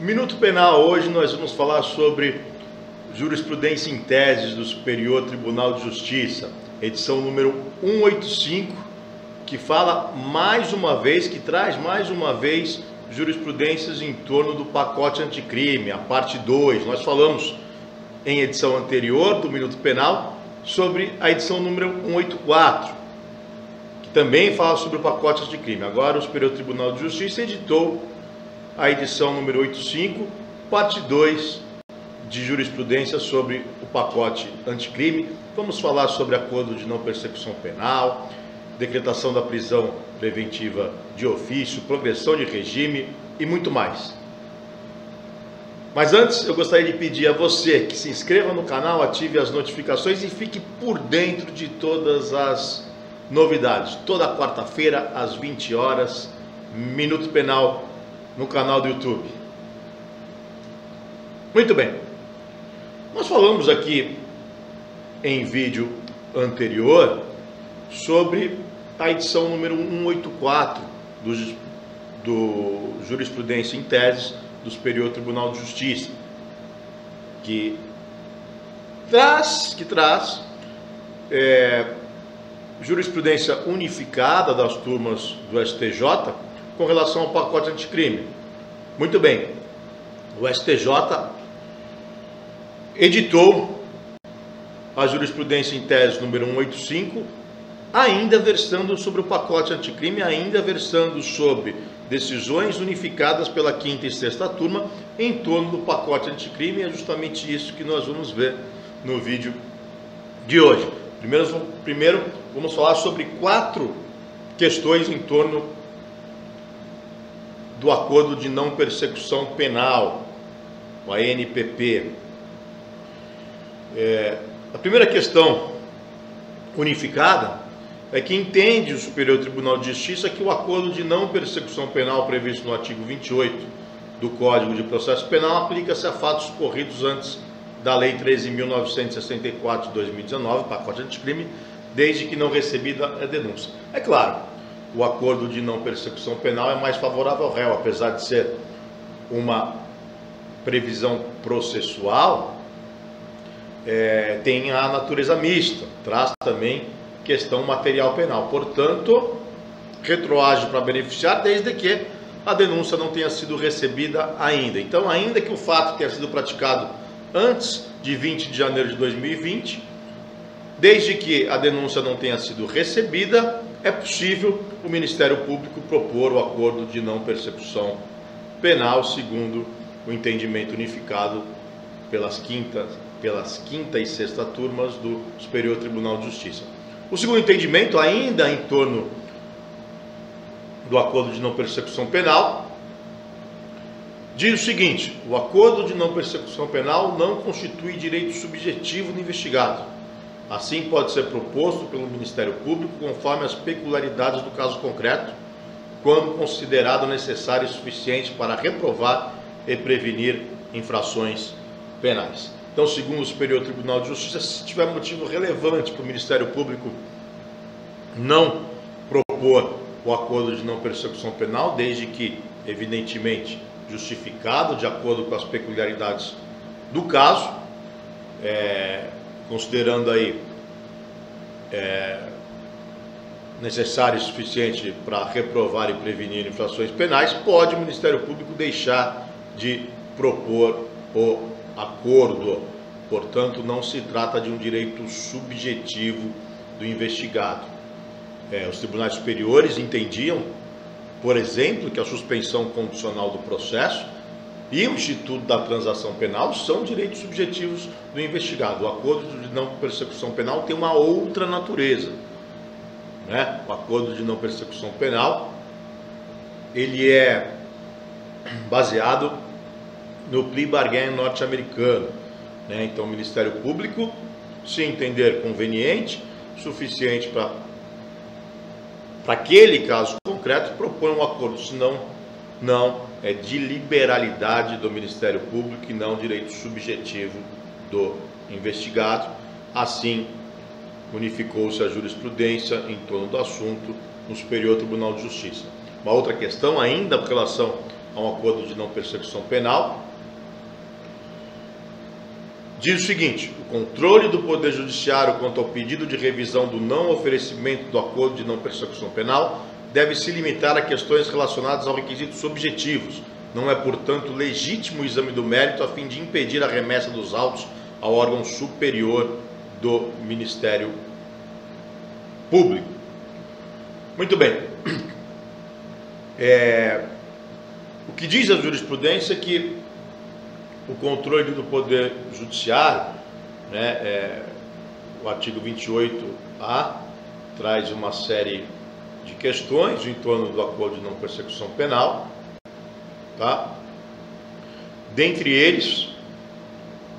Minuto Penal, hoje nós vamos falar sobre jurisprudência em teses do Superior Tribunal de Justiça, edição número 185, que fala mais uma vez, que traz mais uma vez jurisprudências em torno do pacote anticrime, a parte 2. Nós falamos em edição anterior do Minuto Penal sobre a edição número 184, que também fala sobre o pacote anticrime. Agora o Superior Tribunal de Justiça editou a edição número 85, parte 2 de jurisprudência sobre o pacote anticrime. Vamos falar sobre acordo de não persecução penal, decretação da prisão preventiva de ofício, progressão de regime e muito mais. Mas antes eu gostaria de pedir a você que se inscreva no canal, ative as notificações e fique por dentro de todas as novidades. Toda quarta-feira às 20 horas, Minuto Penal no canal do YouTube. Muito bem, nós falamos aqui em vídeo anterior sobre a edição número 184 do Jurisprudência em Teses do Superior Tribunal de Justiça, que traz jurisprudência unificada das turmas do STJ com relação ao pacote anticrime. Muito bem, o STJ editou a jurisprudência em tese número 185, ainda versando sobre o pacote anticrime, ainda versando sobre decisões unificadas pela 5ª e 6ª turma em torno do pacote anticrime. É justamente isso que nós vamos ver no vídeo de hoje. Primeiro vamos falar sobre 4 questões em torno do acordo de não persecução penal, o ANPP. A primeira questão unificada é que entende o Superior Tribunal de Justiça que o acordo de não persecução penal previsto no artigo 28 do Código de Processo Penal aplica-se a fatos ocorridos antes da Lei 13.964 de 2019, pacote anticrime, desde que não recebida a denúncia. É claro, o acordo de não persecução penal é mais favorável ao réu, apesar de ser uma previsão processual, tem a natureza mista, traz também questão material penal, portanto, retroage para beneficiar desde que a denúncia não tenha sido recebida ainda. Então, ainda que o fato tenha sido praticado antes de 20 de janeiro de 2020, desde que a denúncia não tenha sido recebida, é possível o Ministério Público propor o acordo de não persecução penal, segundo o entendimento unificado pelas 5ª e 6ª turmas do Superior Tribunal de Justiça. O segundo entendimento, ainda em torno do acordo de não persecução penal, diz o seguinte: o acordo de não persecução penal não constitui direito subjetivo do investigado. Assim, pode ser proposto pelo Ministério Público conforme as peculiaridades do caso concreto, quando considerado necessário e suficiente para reprovar e prevenir infrações penais. Então, segundo o Superior Tribunal de Justiça, se tiver motivo relevante para o Ministério Público não propor o acordo de não persecução penal, desde que, evidentemente, justificado de acordo com as peculiaridades do caso, considerando aí necessário e suficiente para reprovar e prevenir infrações penais, pode o Ministério Público deixar de propor o acordo. Portanto, não se trata de um direito subjetivo do investigado. Os tribunais superiores entendiam, por exemplo, que a suspensão condicional do processo e o Instituto da Transação Penal são direitos subjetivos do investigado. O acordo de não persecução penal tem uma outra natureza, né? O acordo de não persecução penal, ele é baseado no plea bargain norte-americano, né? Então, o Ministério Público, se entender conveniente, suficiente para aquele caso concreto, propõe um acordo, senão não é de liberalidade do Ministério Público e não direito subjetivo do investigado. Assim, unificou-se a jurisprudência em torno do assunto no Superior Tribunal de Justiça. Uma outra questão ainda com relação a um acordo de não persecução penal diz o seguinte: o controle do Poder Judiciário quanto ao pedido de revisão do não oferecimento do acordo de não persecução penal deve se limitar a questões relacionadas aos requisitos objetivos. Não é, portanto, legítimo o exame do mérito a fim de impedir a remessa dos autos ao órgão superior do Ministério Público. Muito bem. O que diz a jurisprudência é que o controle do Poder Judiciário, o artigo 28A, traz uma série de questões em torno do acordo de não persecução penal, tá? Dentre eles,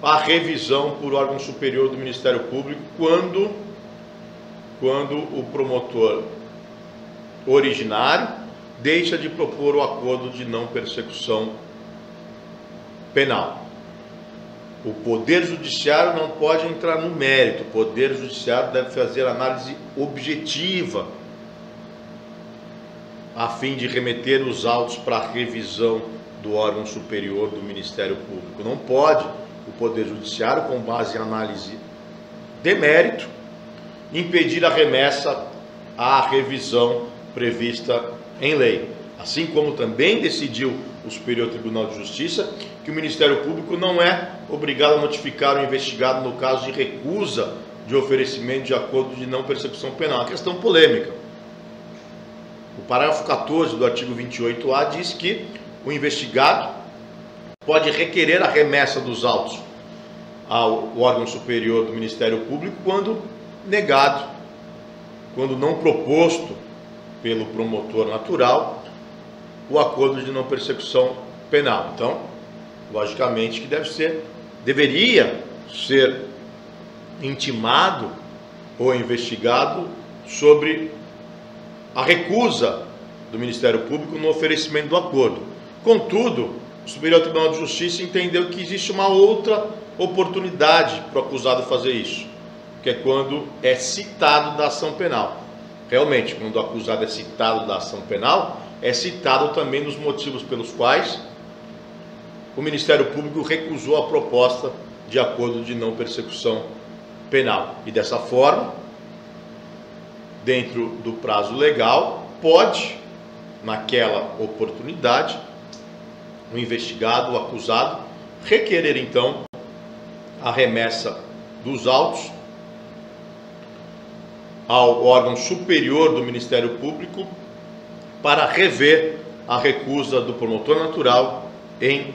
a revisão por órgão superior do Ministério Público quando o promotor originário deixa de propor o acordo de não persecução penal. O Poder Judiciário não pode entrar no mérito, o Poder Judiciário deve fazer análise objetiva a fim de remeter os autos para a revisão do órgão superior do Ministério Público. Não pode o Poder Judiciário, com base em análise de mérito, impedir a remessa à revisão prevista em lei. Assim como também decidiu o Superior Tribunal de Justiça que o Ministério Público não é obrigado a notificar o investigado no caso de recusa de oferecimento de acordo de não persecução penal. Uma questão polêmica. O parágrafo 14 do artigo 28A diz que o investigado pode requerer a remessa dos autos ao órgão superior do Ministério Público quando negado, quando não proposto pelo promotor natural o acordo de não persecução penal. Então, logicamente que deveria ser intimado o investigado sobre a recusa do Ministério Público no oferecimento do acordo. Contudo, o Superior Tribunal de Justiça entendeu que existe uma outra oportunidade para o acusado fazer isso, que é quando é citado da ação penal. Realmente, quando o acusado é citado da ação penal, é citado também nos motivos pelos quais o Ministério Público recusou a proposta de acordo de não persecução penal. E dessa forma, dentro do prazo legal, pode, naquela oportunidade, o investigado, o acusado, requerer então a remessa dos autos ao órgão superior do Ministério Público para rever a recusa do promotor natural em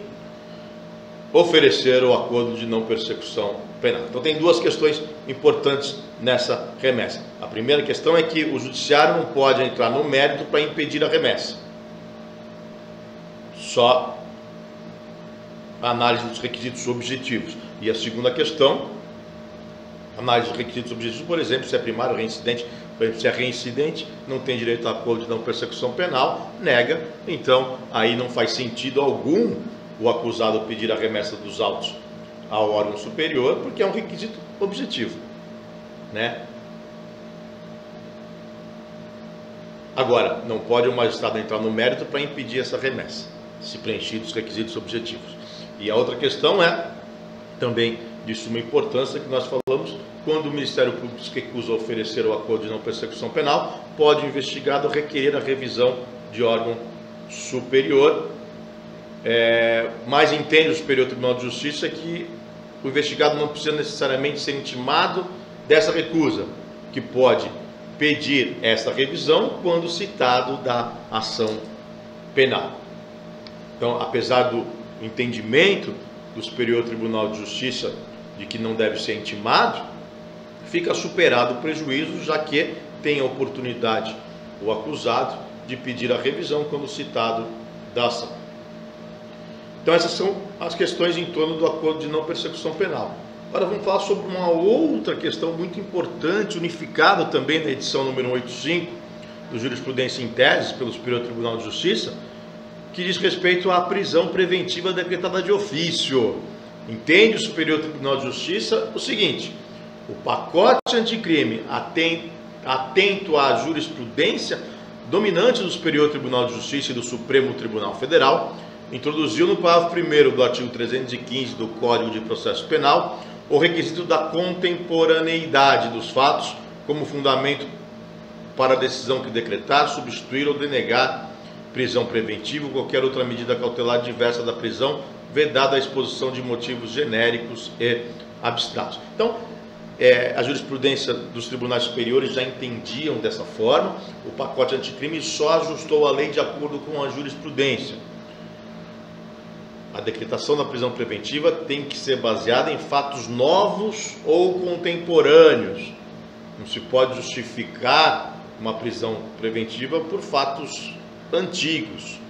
oferecer o acordo de não persecução penal. Então tem duas questões importantes nessa remessa. A primeira questão é que o judiciário não pode entrar no mérito para impedir a remessa. Só a análise dos requisitos objetivos. E a segunda questão, análise dos requisitos objetivos, por exemplo, se é primário ou reincidente. Por exemplo, se é reincidente, não tem direito a acordo de não persecução penal, nega, então aí não faz sentido algum o acusado pedir a remessa dos autos ao órgão superior, porque é um requisito objetivo, né? Agora, não pode o magistrado entrar no mérito para impedir essa remessa, se preenchidos os requisitos objetivos. E a outra questão é também de suma importância que nós falamos: quando o Ministério Público se recusa a oferecer o acordo de não persecução penal, pode o investigado requerer a revisão de órgão superior. Mas entende o Superior Tribunal de Justiça que o investigado não precisa necessariamente ser intimado dessa recusa, que pode pedir essa revisão quando citado da ação penal. Então, apesar do entendimento do Superior Tribunal de Justiça de que não deve ser intimado, fica superado o prejuízo, já que tem a oportunidade o acusado de pedir a revisão quando citado da ação. Então essas são as questões em torno do acordo de não persecução penal. Agora vamos falar sobre uma outra questão muito importante, unificada também na edição número 185 do Jurisprudência em Tese pelo Superior Tribunal de Justiça, que diz respeito à prisão preventiva decretada de ofício. Entende o Superior Tribunal de Justiça o seguinte: o pacote anticrime, atento à jurisprudência dominante do Superior Tribunal de Justiça e do Supremo Tribunal Federal, introduziu no parágrafo 1º do artigo 315 do Código de Processo Penal o requisito da contemporaneidade dos fatos como fundamento para a decisão que decretar, substituir ou denegar prisão preventiva ou qualquer outra medida cautelar diversa da prisão, vedada a exposição de motivos genéricos e abstratos. Então, a jurisprudência dos tribunais superiores já entendiam dessa forma. O pacote anticrime só ajustou a lei de acordo com a jurisprudência. A decretação da prisão preventiva tem que ser baseada em fatos novos ou contemporâneos. Não se pode justificar uma prisão preventiva por fatos antigos,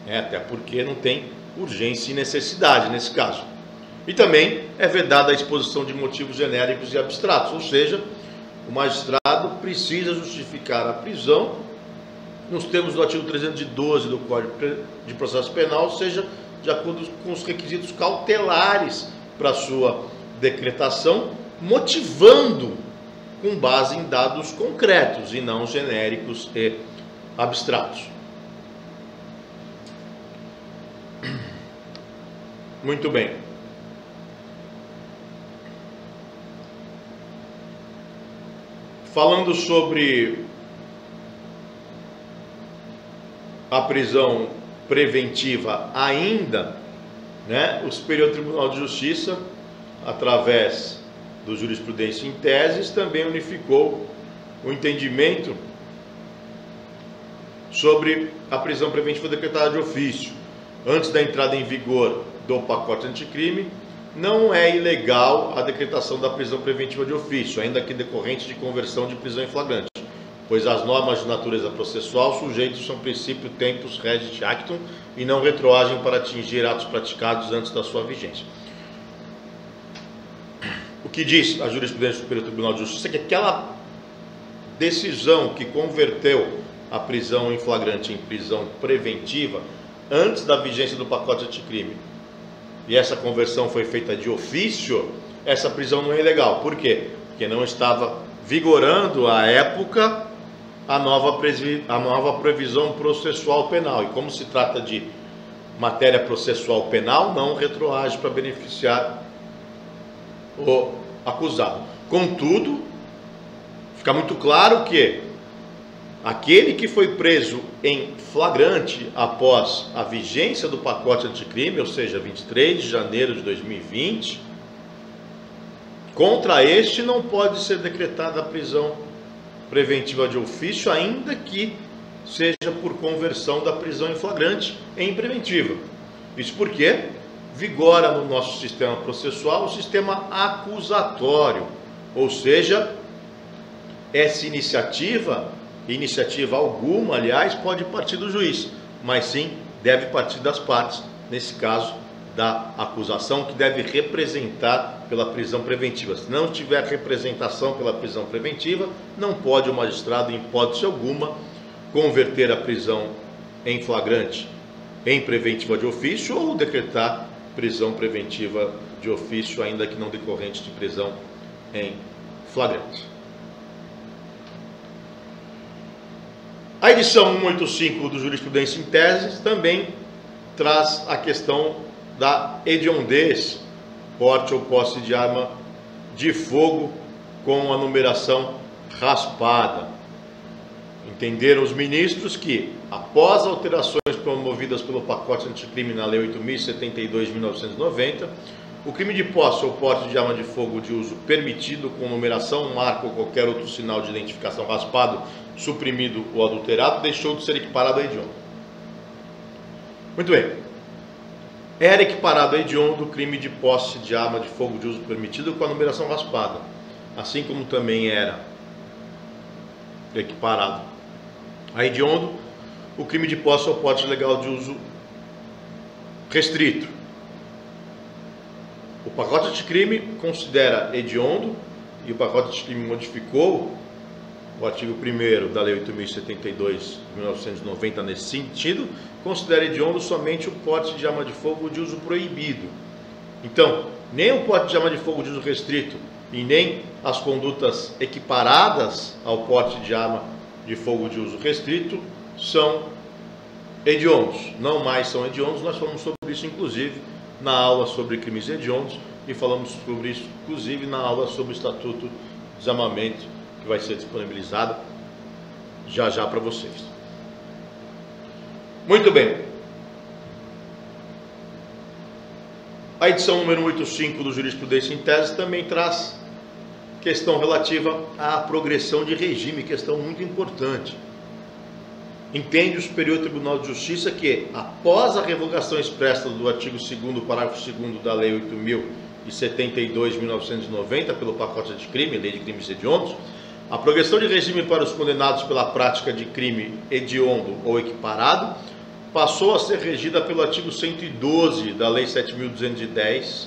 até porque não tem urgência e necessidade nesse caso. E também é vedada a exposição de motivos genéricos e abstratos, ou seja, o magistrado precisa justificar a prisão nos termos do artigo 312 do Código de Processo Penal, ou seja, de acordo com os requisitos cautelares para sua decretação, motivando com base em dados concretos e não genéricos e abstratos. Muito bem. Falando sobre a prisão preventiva ainda, o Superior Tribunal de Justiça, através do Jurisprudência em Teses, também unificou o entendimento sobre a prisão preventiva decretada de ofício. Antes da entrada em vigor do pacote anticrime, não é ilegal a decretação da prisão preventiva de ofício, ainda que decorrente de conversão de prisão em flagrante, pois as normas de natureza processual sujeitam-se ao princípio tempus regit actum e não retroagem para atingir atos praticados antes da sua vigência. O que diz a jurisprudência do Superior Tribunal de Justiça é que aquela decisão que converteu a prisão em flagrante em prisão preventiva antes da vigência do pacote anticrime, e essa conversão foi feita de ofício, essa prisão não é ilegal. Por quê? Porque não estava vigorando à época a nova previsão processual penal. E como se trata de matéria processual penal, não retroage para beneficiar o acusado. Contudo, fica muito claro que aquele que foi preso em flagrante após a vigência do pacote anticrime, ou seja, 23 de janeiro de 2020, contra este não pode ser decretada a prisão preventiva de ofício, ainda que seja por conversão da prisão em flagrante em preventiva. Isso porque vigora no nosso sistema processual o sistema acusatório, ou seja, essa iniciativa alguma, aliás, pode partir do juiz, mas sim deve partir das partes, nesse caso da acusação, que deve representar pela prisão preventiva. Se não tiver representação pela prisão preventiva, não pode o magistrado, em hipótese alguma, converter a prisão em flagrante em preventiva de ofício ou decretar prisão preventiva de ofício, ainda que não decorrente de prisão em flagrante. A edição 185 do Jurisprudência em Teses também traz a questão da hediondez, porte ou posse de arma de fogo com a numeração raspada. Entenderam os ministros que, após alterações promovidas pelo pacote anticrime na Lei 8.072 de 1990, o crime de posse ou porte de arma de fogo de uso permitido com numeração, marca ou qualquer outro sinal de identificação raspado, suprimido ou adulterado, deixou de ser equiparado a hediondo. Muito bem. Era equiparado a hediondo o crime de posse de arma de fogo de uso permitido com a numeração raspada, assim como também era equiparado a hediondo o crime de posse ou porte legal de uso restrito. O pacote anticrime considera hediondo, e o pacote anticrime modificou o artigo 1º da Lei 8.072 de 1990 nesse sentido, considera hediondo somente o porte de arma de fogo de uso proibido. Então, nem o porte de arma de fogo de uso restrito e nem as condutas equiparadas ao porte de arma de fogo de uso restrito são hediondos, não mais são hediondos. Nós falamos sobre isso inclusive na aula sobre crimes hediondos e falamos sobre isso inclusive na aula sobre o Estatuto de Desarmamento, que vai ser disponibilizado já já para vocês. Muito bem. A edição número 185 do Jurisprudência em Tese também traz questão relativa à progressão de regime, questão muito importante. Entende o Superior Tribunal de Justiça que, após a revogação expressa do artigo 2º, parágrafo 2º da Lei 8.072 de 1990, pelo pacote de crime, Lei de Crimes Hediondos, a progressão de regime para os condenados pela prática de crime hediondo ou equiparado passou a ser regida pelo artigo 112 da Lei 7.210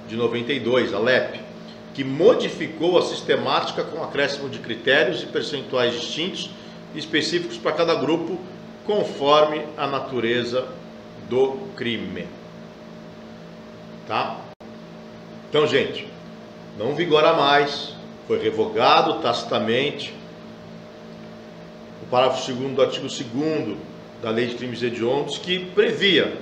de 92, a LEP, que modificou a sistemática com acréscimo de critérios e percentuais distintos e específicos para cada grupo, conforme a natureza do crime. Tá? Então, gente, não vigora mais, foi revogado tacitamente o parágrafo 2º do artigo 2º da Lei de Crimes Hediondos, que previa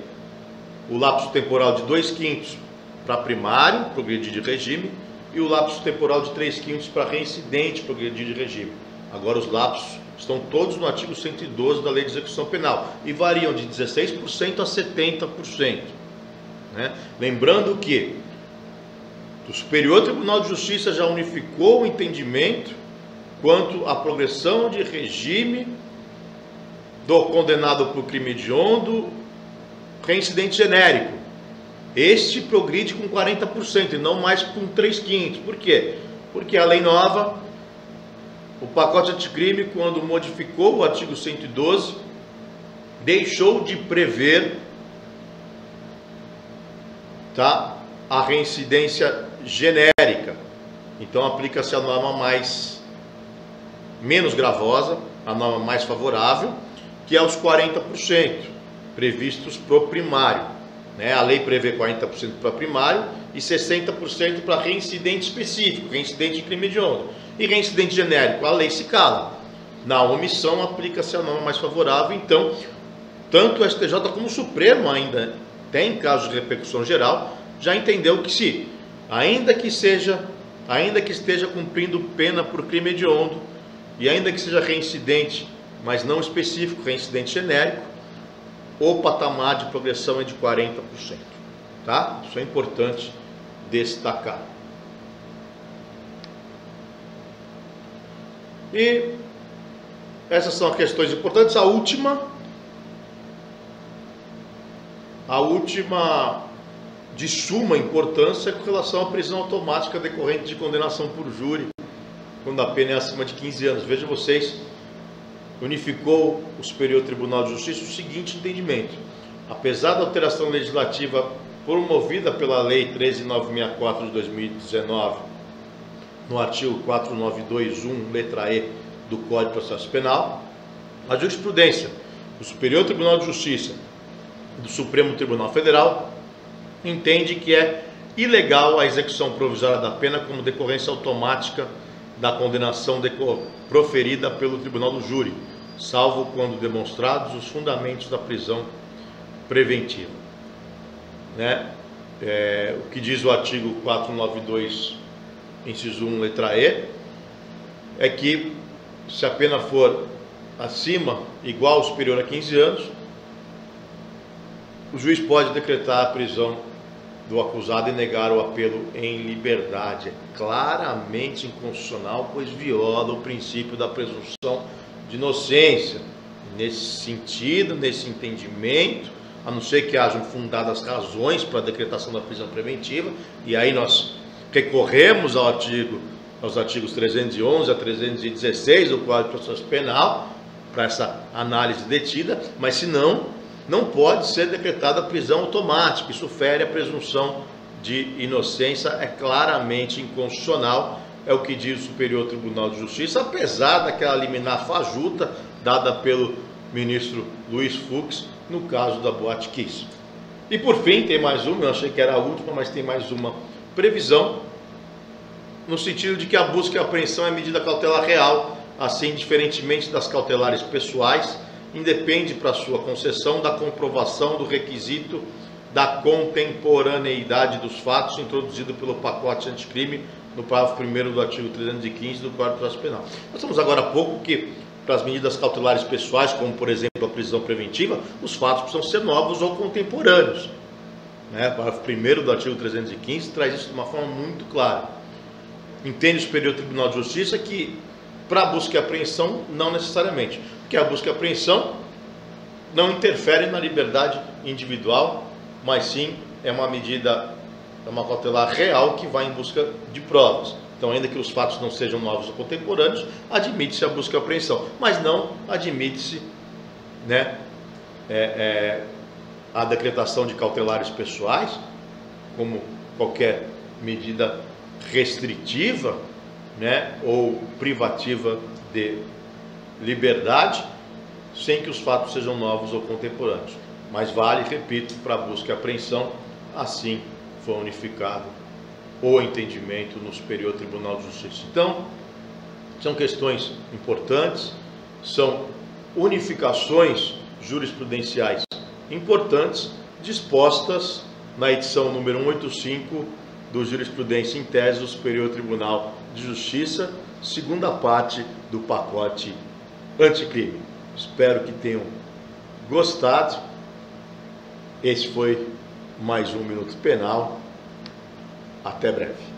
o lapso temporal de 2/5 para primário, progredir de regime, e o lapso temporal de 3/5 para reincidente, progredir de regime. Agora os lapsos estão todos no artigo 112 da Lei de Execução Penal e variam de 16% a 70%. Né? Lembrando que o Superior Tribunal de Justiça já unificou o entendimento quanto à progressão de regime do condenado por crime hediondo, reincidente genérico. Este progride com 40% e não mais com 3/5. Por quê? Porque a lei nova, o pacote anticrime, quando modificou o artigo 112, deixou de prever, tá, a reincidência genérica. Então aplica-se a norma menos gravosa, a norma mais favorável, que é os 40% previstos para o primário. Né? A lei prevê 40% para primário e 60% para reincidente específico, reincidente de crime hediondo. E reincidente genérico, a lei se cala. Na omissão aplica-se a norma mais favorável. Então, tanto o STJ como o Supremo ainda tem casos de repercussão geral, já entendeu que se, ainda que esteja cumprindo pena por crime hediondo e ainda que seja reincidente, mas não específico, reincidente genérico, o patamar de progressão é de 40%. Tá? Isso é importante destacar. E essas são as questões importantes. A última de suma importância é com relação à prisão automática decorrente de condenação por júri, quando a pena é acima de 15 anos. Vejam vocês, unificou o Superior Tribunal de Justiça o seguinte entendimento: apesar da alteração legislativa promovida pela Lei 13.964 de 2019, no artigo 4921, letra E do Código de Processo Penal, a jurisprudência do Superior Tribunal de Justiça e do Supremo Tribunal Federal entende que é ilegal a execução provisória da pena como decorrência automática da condenação proferida pelo Tribunal do Júri, salvo quando demonstrados os fundamentos da prisão preventiva. Né? O que diz o artigo 492, inciso 1, letra E, é que se a pena for acima, igual ou superior a 15 anos, o juiz pode decretar a prisão do acusado e negar o apelo em liberdade. É claramente inconstitucional, pois viola o princípio da presunção de inocência. Nesse sentido, nesse entendimento, a não ser que hajam fundadas razões para a decretação da prisão preventiva, e aí nós recorremos aos artigos 311 a 316 do Código de Processo Penal para essa análise detida, mas se não, não pode ser decretada prisão automática. Isso fere a presunção de inocência, é claramente inconstitucional, é o que diz o Superior Tribunal de Justiça, apesar daquela liminar fajuta dada pelo ministro Luiz Fux no caso da Boate Kiss. E por fim, tem mais uma, eu achei que era a última, mas tem mais uma previsão no sentido de que a busca e a apreensão é medida cautelar real, assim, diferentemente das cautelares pessoais, independe para sua concessão da comprovação do requisito da contemporaneidade dos fatos introduzido pelo pacote anticrime no parágrafo 1º do artigo 315 do Código de Processo Penal. Nós estamos agora há pouco que, para as medidas cautelares pessoais, como por exemplo a prisão preventiva, os fatos precisam ser novos ou contemporâneos. O parágrafo 1º do artigo 315 traz isso de uma forma muito clara. Entende o Superior Tribunal de Justiça que, para a busca e apreensão, não necessariamente, porque a busca e apreensão não interfere na liberdade individual, mas sim é uma medida, é uma cautelar real que vai em busca de provas. Então, ainda que os fatos não sejam novos ou contemporâneos, admite-se a busca e apreensão, mas não admite-se, a decretação de cautelares pessoais, como qualquer medida restritiva, ou privativa de liberdade, sem que os fatos sejam novos ou contemporâneos. Mas vale, repito, para a busca e apreensão, assim foi unificado o entendimento no Superior Tribunal de Justiça. Então, são questões importantes, são unificações jurisprudenciais importantes, dispostas na edição número 185 do Jurisprudência em Tese do Superior Tribunal de Justiça, segunda parte do pacote anticrime. Espero que tenham gostado. Esse foi mais um Minuto Penal. Até breve.